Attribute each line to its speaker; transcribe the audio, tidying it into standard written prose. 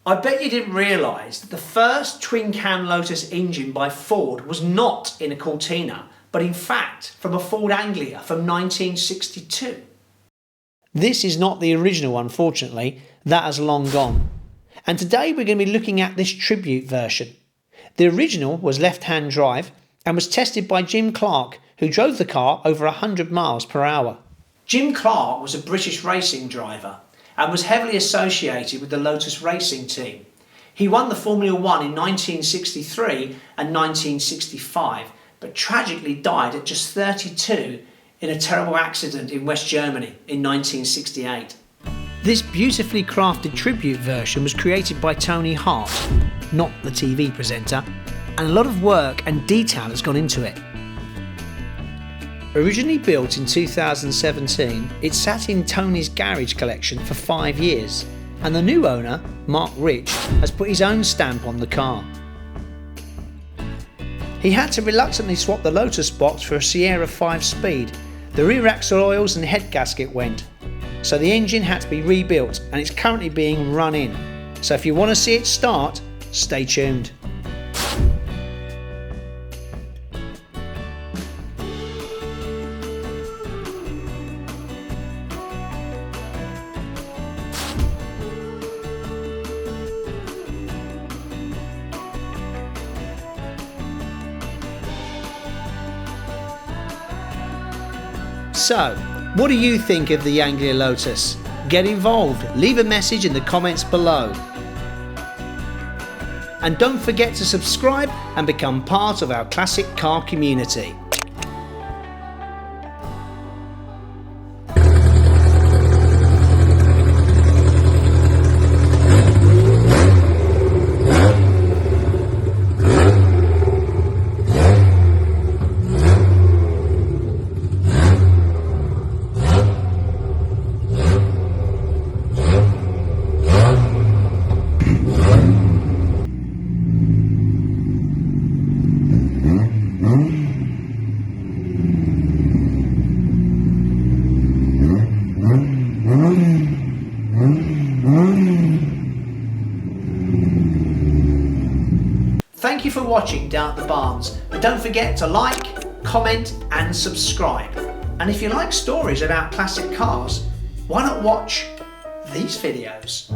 Speaker 1: I bet you didn't realise that the first twin-cam Lotus engine by Ford was not in a Cortina, but in fact from a Ford Anglia from 1962. This is not the original, unfortunately. That has long gone. And today we're going to be looking at this tribute version. The original was left-hand drive and was tested by Jim Clarke, who drove the car over 100 miles per hour. Jim Clarke was a British racing driver and was heavily associated with the Lotus racing team. He won the Formula 1 in 1963 and 1965, but tragically died at just 32 in a terrible accident in West Germany in 1968. This beautifully crafted tribute version was created by Tony Hart, not the TV presenter, and a lot of work and detail has gone into it. Originally built in 2017, it sat in Tony's garage collection for 5 years, and the new owner, Mark Rich, has put his own stamp on the car. He had to reluctantly swap the Lotus box for a Sierra 5-speed. The rear axle oils and head gasket went, so the engine had to be rebuilt and it's currently being run in. So if you want to see it start, stay tuned. So, what do you think of the Anglia Lotus? Get involved, leave a message in the comments below. And don't forget to subscribe and become part of our classic car community. Thank you for watching down at the barns, but don't forget to like, comment and subscribe. And if you like stories about classic cars, why not watch these videos?